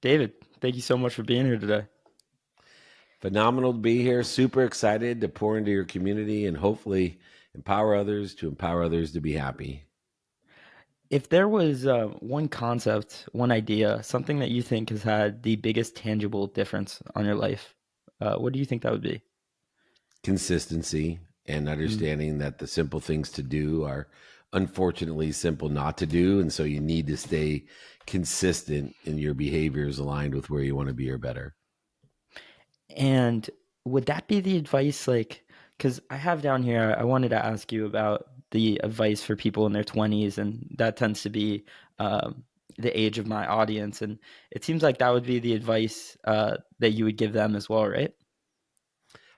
David, thank you so much for being here today. Phenomenal to be here. Super excited to pour into your community and hopefully empower others to be happy. If there was one concept, one idea, something that you think has had the biggest tangible difference on your life, what do you think that would be? Consistency and Mm, understanding that the simple things to do are unfortunately simple not to do. And so you need to stay consistent in your behaviors aligned with where you want to be or better. And would that be the advice, like, because I have down here, I wanted to ask you about the advice for people in their 20s, and that tends to be the age of my audience. And it seems like that would be the advice that you would give them as well, right?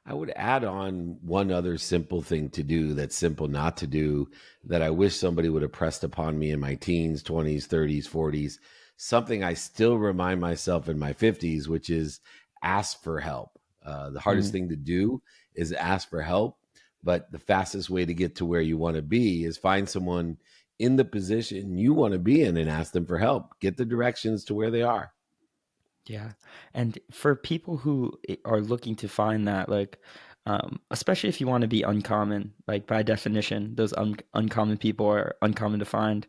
I would add on one other simple thing to do that's simple not to do that I wish somebody would have pressed upon me in my teens, 20s, 30s, 40s. Something I still remind myself in my 50s, which is ask for help. The hardest Mm, thing to do is ask for help, but the fastest way to get to where you want to be is find someone in the position you want to be in and ask them for help. Get the directions to where they are. yeah. And for people who are looking to find that, like, especially if you want to be uncommon, like by definition, those uncommon people are uncommon to find.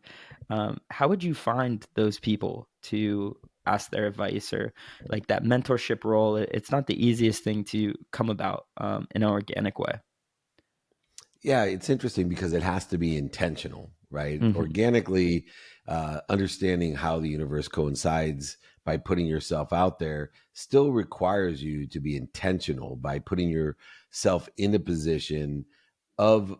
How would you find those people to ask their advice or like that mentorship role? It's not the easiest thing to come about in an organic way. Yeah, it's interesting because it has to be intentional, right? Hmm. Organically, understanding how the universe coincides by putting yourself out there still requires you to be intentional by putting yourself in a position of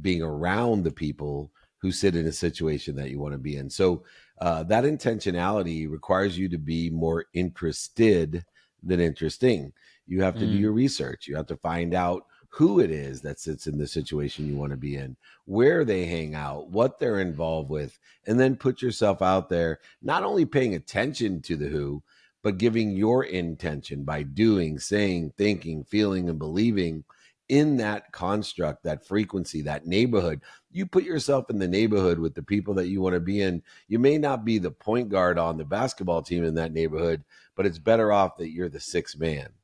being around the people who sit in a situation that you want to be in. So that intentionality requires you to be more interested than interesting. You have to do Mm, your research. You have to find out who it is that sits in the situation you want to be in, where they hang out, what they're involved with, and then put yourself out there, not only paying attention to the who, but giving your intention by doing, saying, thinking, feeling, and believing in that construct, that frequency, that neighborhood. You put yourself in the neighborhood with the people that you want to be in. You may not be the point guard on the basketball team in that neighborhood, but it's better off that you're the sixth man.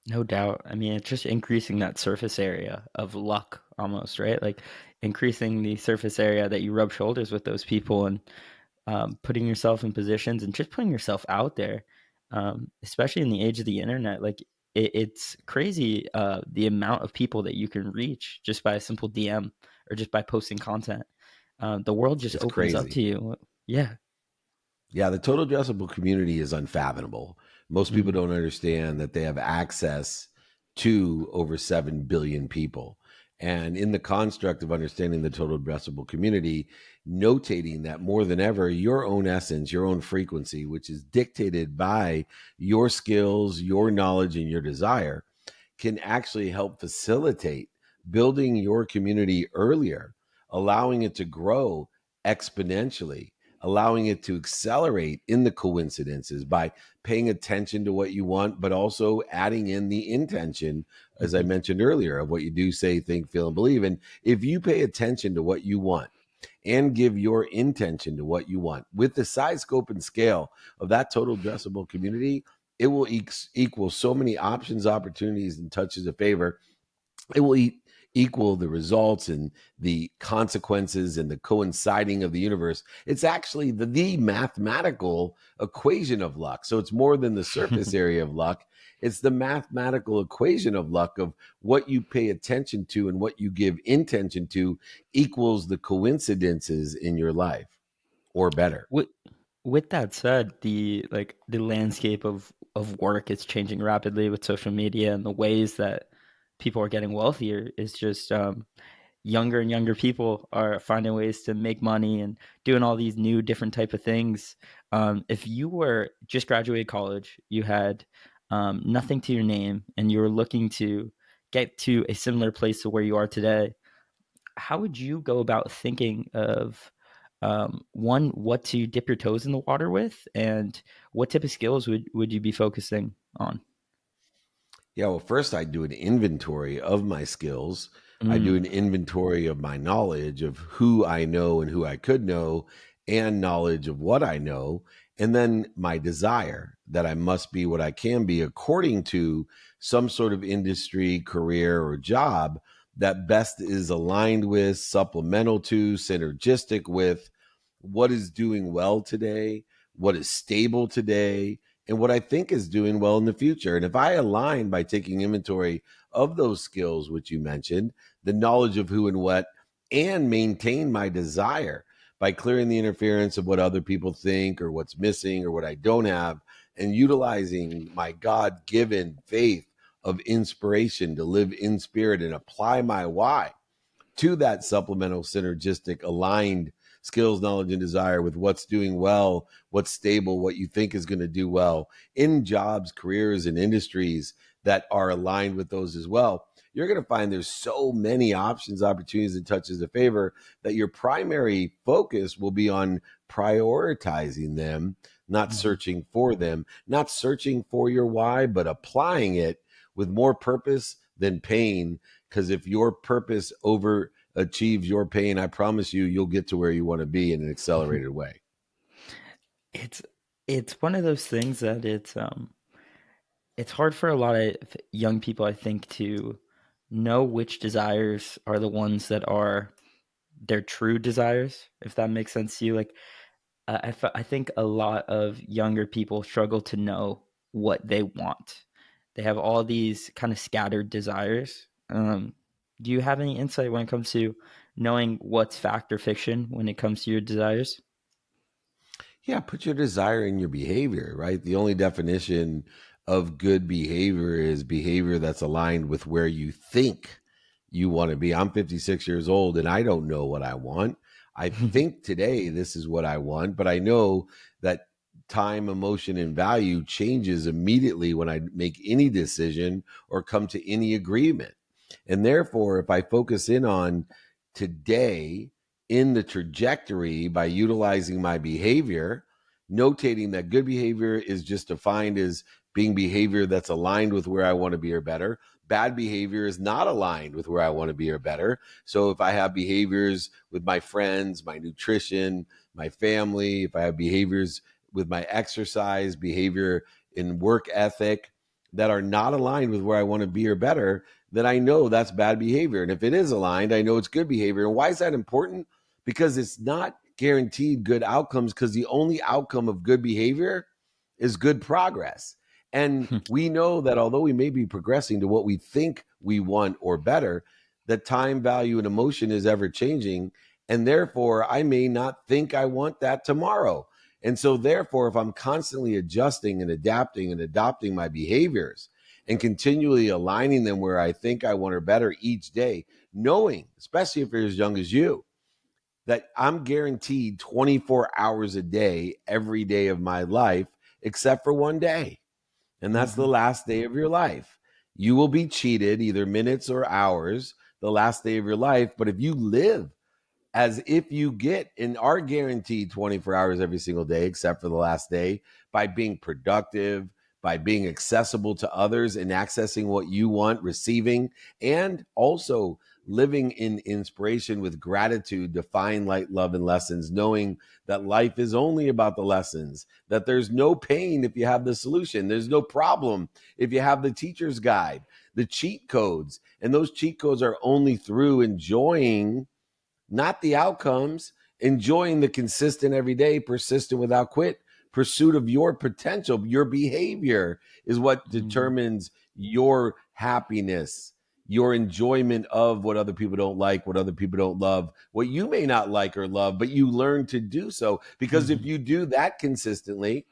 no doubt. I mean, it's just increasing that surface area of luck almost, right? Like increasing the surface area that you rub shoulders with those people and putting yourself in positions and just putting yourself out there, especially in the age of the internet. Like it's crazy the amount of people that you can reach just by a simple DM or just by posting content. The world just It's opens up to crazy. you. Yeah. Yeah, the total addressable community is unfathomable. Most people Mm, don't understand that they have access to over 7 billion people. And in the construct of understanding the total addressable community, notating that more than ever, your own essence, your own frequency, which is dictated by your skills, your knowledge, and your desire, can actually help facilitate building your community earlier, allowing it to grow exponentially, allowing it to accelerate in the coincidences by paying attention to what you want, but also adding in the intention, as I mhm. mentioned earlier, of what you do, say, think, feel, and believe. And if you pay attention to what you want and give your intention to what you want with the size, scope, and scale of that total addressable community, it will equal so many options, opportunities, and touches of favor. It will equal the results and the consequences and the coinciding of the universe. It's actually the mathematical equation of luck. So it's more than the surface area of luck. It's the mathematical equation of luck of what you pay attention to and what you give intention to equals the coincidences in your life or better. with with that said, the landscape of work is changing rapidly with social media and the ways that people are getting wealthier is just younger and younger people are finding ways to make money and doing all these new different type of things. If you were just graduated college, you had nothing to your name, and you were looking to get to a similar place to where you are today, how would you go about thinking of one, what to dip your toes in the water with, and what type of skills would you be focusing on? Yeah, well, first I do an inventory of my skills. I do an Mm, inventory of my knowledge of who I know and who I could know, and knowledge of what I know. and then my desire that I must be what I can be according to some sort of industry, career, or job that best is aligned with, supplemental to, synergistic with what is doing well today, what is stable today, and what I think is doing well in the future. And if I align by taking inventory of those skills, which you mentioned, the knowledge of who and what, and maintain my desire by clearing the interference of what other people think or what's missing or what I don't have, and utilizing my God given faith of inspiration to live in spirit and apply my why to that supplemental, synergistic, aligned skills, knowledge, and desire with what's doing well, what's stable, what you think is going to do well in jobs, careers, and industries that are aligned with those as well. You're going to find there's so many options, opportunities, and touches of favor that your primary focus will be on prioritizing them, not Mhm. searching for them, not searching for your why, but applying it with more purpose than pain. Because if your purpose overachieves your pain, I promise you, you'll get to where you want to be in an accelerated way. It's it's one of those things that it's hard for a lot of young people, I think, to know which desires are the ones that are their true desires, if that makes sense to you. Like, I think a lot of younger people struggle to know what they want. They have all these kind of scattered desires. Do you have any insight when it comes to knowing what's fact or fiction when it comes to your desires? Yeah, put your desire in your behavior, right? The only definition of good behavior is behavior that's aligned with where you think you want to be. I'm 56 years old and I don't know what I want. I think today this is what I want, but I know that time, emotion, and value changes immediately when I make any decision or come to any agreement. And therefore, if I focus in on today in the trajectory by utilizing my behavior, notating that good behavior is just defined as being behavior that's aligned with where I want to be or better. Bad behavior is not aligned with where I want to be or better. So if I have behaviors with my friends, my nutrition, my family, if I have behaviors with my exercise, behavior in work ethic that are not aligned with where I want to be or better, then I know that's bad behavior. And if it is aligned, I know it's good behavior. And why is that important? Because it's not guaranteed good outcomes, because the only outcome of good behavior is good progress. And we know that although we may be progressing to what we think we want or better, that time, value, and emotion is ever changing. And therefore, I may not think I want that tomorrow. And so, therefore, if I'm constantly adjusting and adapting and adopting my behaviors and continually aligning them where I think I want or better each day, knowing, especially if you're as young as you, that I'm guaranteed 24 hours a day, every day of my life, except for one day. And that's the Mhm. last day of your life. You will be cheated either minutes or hours the last day of your life. But if you live as if you get and are guaranteed 24 hours every single day, except for the last day, by being productive, by being accessible to others and accessing what you want, receiving, and also living in inspiration with gratitude to find light, love, and lessons, knowing that life is only about the lessons, that there's no pain if you have the solution, there's no problem if you have the teacher's guide, the cheat codes. And those cheat codes are only through enjoying not the outcomes, enjoying the consistent everyday, persistent without quit pursuit of your potential. Your behavior is what Mhm. determines your happiness, your enjoyment of what other people don't like, what other people don't love, what you may not like or love, but you learn to do so. Because if Mhm. you do that consistently,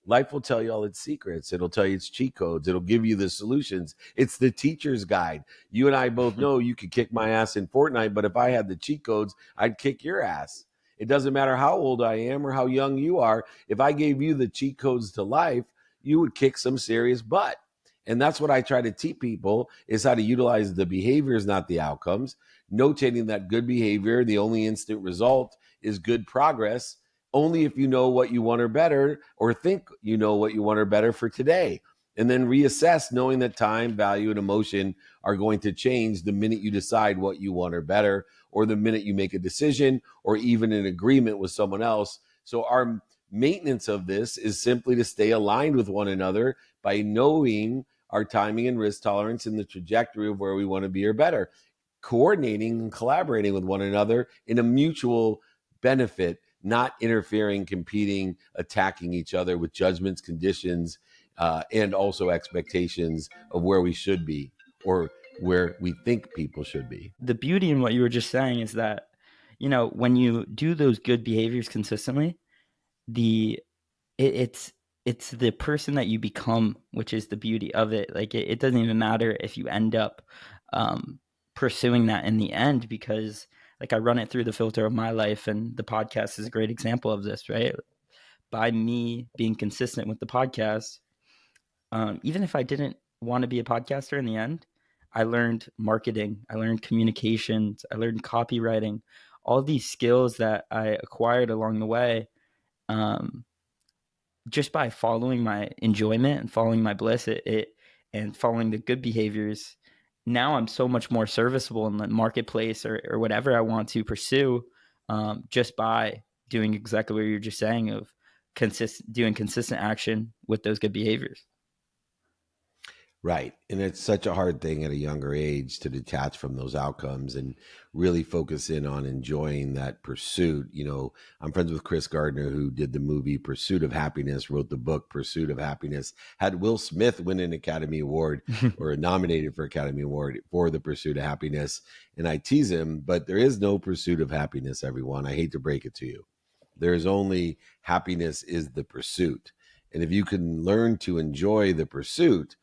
life will tell you all its secrets. It'll tell you its cheat codes. It'll give you the solutions. It's the teacher's guide. You and I both know you could kick my ass in Fortnite, but if I had the cheat codes, I'd kick your ass. It doesn't matter how old I am or how young you are. If I gave you the cheat codes to life, you would kick some serious butt. And that's what I try to teach people is how to utilize the behaviors, not the outcomes, notating that good behavior, the only instant result is good progress only if you know what you want or better, or think you know what you want or better for today. And then reassess, knowing that time, value, and emotion are going to change the minute you decide what you want or better, or the minute you make a decision, or even an agreement with someone else. So our Maintenance of this is simply to stay aligned with one another by knowing our timing and risk tolerance and the trajectory of where we want to be or better, coordinating and collaborating with one another in a mutual benefit, not interfering, competing, attacking each other with judgments, conditions, and also expectations of where we should be or where we think people should be. The beauty in what you were just saying is that, when you do those good behaviors consistently, the it's it's the person that you become, which is the beauty of it. Like it doesn't even matter if you end up um, pursuing that in the end, because like I run it through the filter of my life, and the podcast is a great example of this, right? By me being consistent with the podcast, even if I didn't want to be a podcaster in the end, I learned marketing, I learned communications, I learned copywriting, all these skills that I acquired along the way. Um, just by following my enjoyment and following my bliss, and following the good behaviors, now I'm so much more serviceable in the marketplace, or whatever I want to pursue, just by doing exactly what you're just saying of doing consistent action with those good behaviors. Right. And it's such a hard thing at a younger age to detach from those outcomes and really focus in on enjoying that pursuit. I'm friends with Chris Gardner, who did the movie Pursuit of Happiness, wrote the book Pursuit of Happiness, had Will Smith win an Academy Award or nominated for Academy Award for the Pursuit of Happiness. And I tease him, but there is no pursuit of happiness, everyone. I hate to break it to you. There is only happiness is the pursuit. And if you can learn to enjoy the pursuit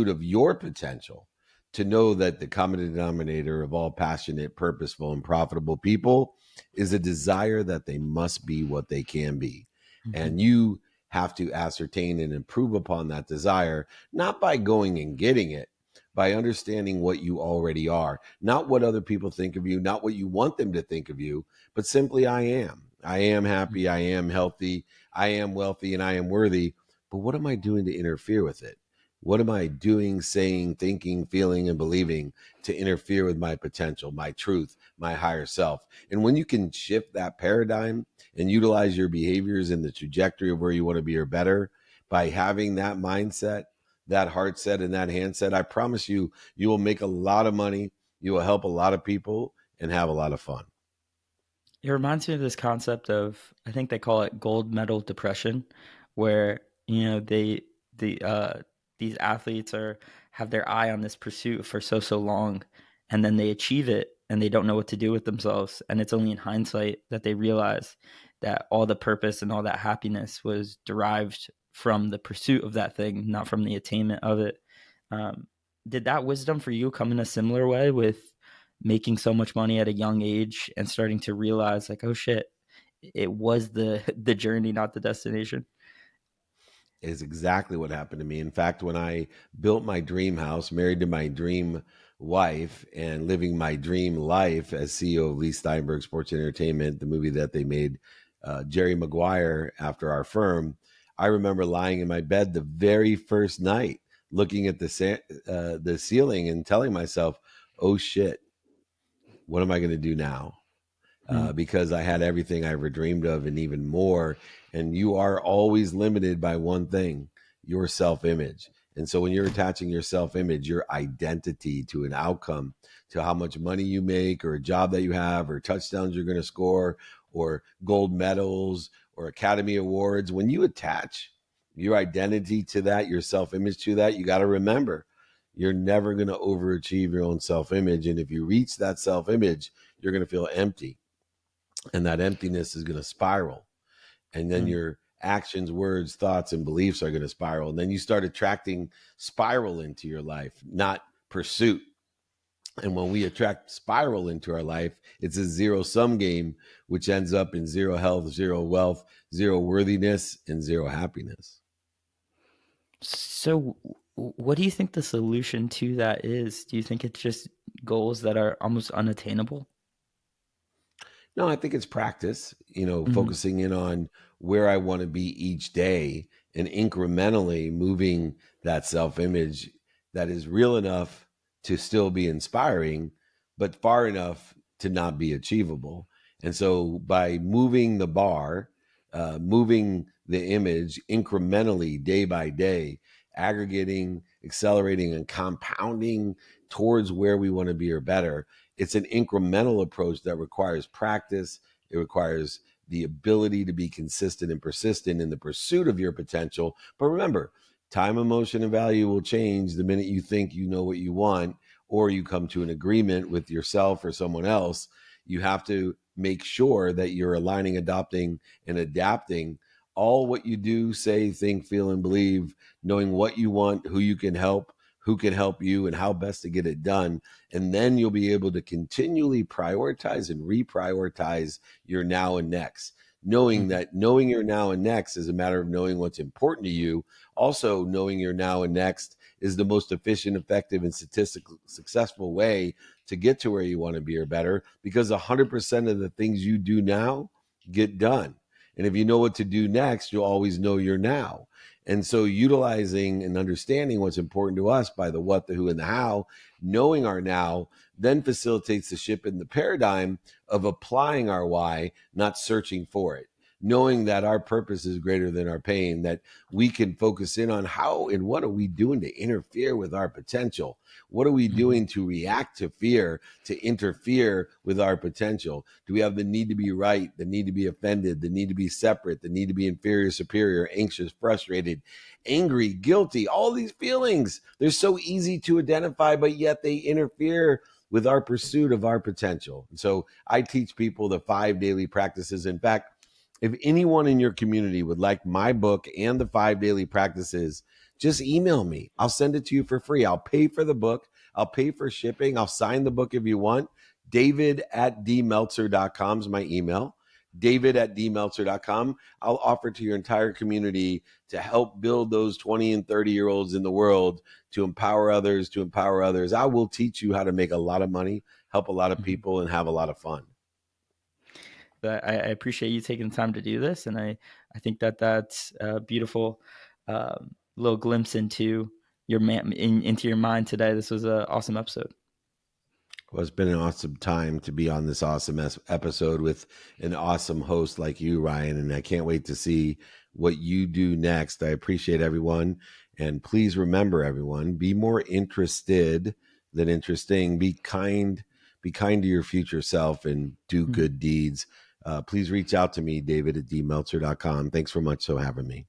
of your potential, to know that the common denominator of all passionate, purposeful, and profitable people is a desire that they must be what they can be. Mm-hmm. And you have to ascertain and improve upon that desire, not by going and getting it, by understanding what you already are, not what other people think of you, not what you want them to think of you, but simply I am. I am happy, I am healthy, I am wealthy, and I am worthy. But what am I doing to interfere with it? What am I doing, saying, thinking, feeling, and believing to interfere with my potential, my truth, my higher self? And when you can shift that paradigm and utilize your behaviors in the trajectory of where you want to be or better by having that mindset, that heart set, and that handset, I promise you, you will make a lot of money. You will help a lot of people and have a lot of fun. It reminds me of this concept of, I think they call it gold medal depression, where these athletes have their eye on this pursuit for so long, and then they achieve it and they don't know what to do with themselves, and it's only in hindsight that they realize that all the purpose and all that happiness was derived from the pursuit of that thing, not from the attainment of it. Um, did that wisdom for you come in a similar way, with making so much money at a young age and starting to realize like, oh shit, it was the the journey, not the destination? Is exactly what happened to me. In fact, when I built my dream house, married to my dream wife, and living my dream life as CEO of Leigh Steinberg Sports Entertainment, the movie that they made, Jerry Maguire, after our firm, I remember lying in my bed the very first night, looking at the ceiling and telling myself, "Oh shit, what am I going to do now?" Mm. Because I had everything I ever dreamed of and even more. And you are always limited by one thing, your self-image. And so when you're attaching your self-image, your identity to an outcome, to how much money you make or a job that you have or touchdowns you're going to score or gold medals or Academy Awards, when you attach your identity to that, your self-image to that, you got to remember, you're never going to overachieve your own self-image. And if you reach that self-image, you're going to feel empty. And that emptiness is going to spiral. And then Mm. your actions, words, thoughts, and beliefs are going to spiral. And then you start attracting spiral into your life, not pursuit. And when we attract spiral into our life, it's a zero-sum game, which ends up in zero health, zero wealth, zero worthiness, and zero happiness. So what do you think the solution to that is? Do you think it's just goals that are almost unattainable? No, I think it's practice, Mm-hmm. focusing in on where I want to be each day and incrementally moving that self image that is real enough to still be inspiring, but far enough to not be achievable. And so by moving the bar moving the image incrementally day by day, aggregating, accelerating, and compounding towards where we want to be or better. It's an incremental approach that requires practice. It requires the ability to be consistent and persistent in the pursuit of your potential. But remember, time, emotion, and value will change the minute you think you know what you want or you come to an agreement with yourself or someone else. You have to make sure that you're aligning, adopting, and adapting all what you do, say, think, feel, and believe, knowing what you want, who you can help, who can help you, and how best to get it done. And then you'll be able to continually prioritize and reprioritize your now and next. Knowing Mhm. that knowing your now and next is a matter of knowing what's important to you. Also, knowing your now and next is the most efficient, effective, and statistically successful way to get to where you want to be or better, because 100% of the things you do now get done. And if you know what to do next, you'll always know your now. And so utilizing and understanding what's important to us by the what, the who, and the how, knowing our now, then facilitates the shift in the paradigm of applying our why, not searching for it. Knowing that our purpose is greater than our pain, that we can focus in on how and what are we doing to interfere with our potential? What are we Mhm. doing to react to fear, to interfere with our potential? Do we have the need to be right, the need to be offended, the need to be separate, the need to be inferior, superior, anxious, frustrated, angry, guilty? All these feelings, they're so easy to identify, but yet they interfere with our pursuit of our potential. And so I teach people the 5 daily practices. In fact, if anyone in your community would like my book and the 5 daily practices, just email me. I'll send it to you for free. I'll pay for the book. I'll pay for shipping. I'll sign the book if you want. David at dmeltzer.com is my email. David at dmeltzer.com. I'll offer to your entire community to help build those 20 and 30-year-olds in the world to empower others, to empower others. I will teach you how to make a lot of money, help a lot of Mhm. people, and have a lot of fun. But I appreciate you taking the time to do this, and I think that that's a beautiful little glimpse into into your mind today. This was an awesome episode. Well, it's been an awesome time to be on this awesome episode with an awesome host like you, Ryan. And I can't wait to see what you do next. I appreciate everyone. And please remember, everyone, be more interested than interesting. Be kind to your future self and do Mhm. good deeds. Please reach out to me, David at dmeltzer.com. Thanks so much for having me.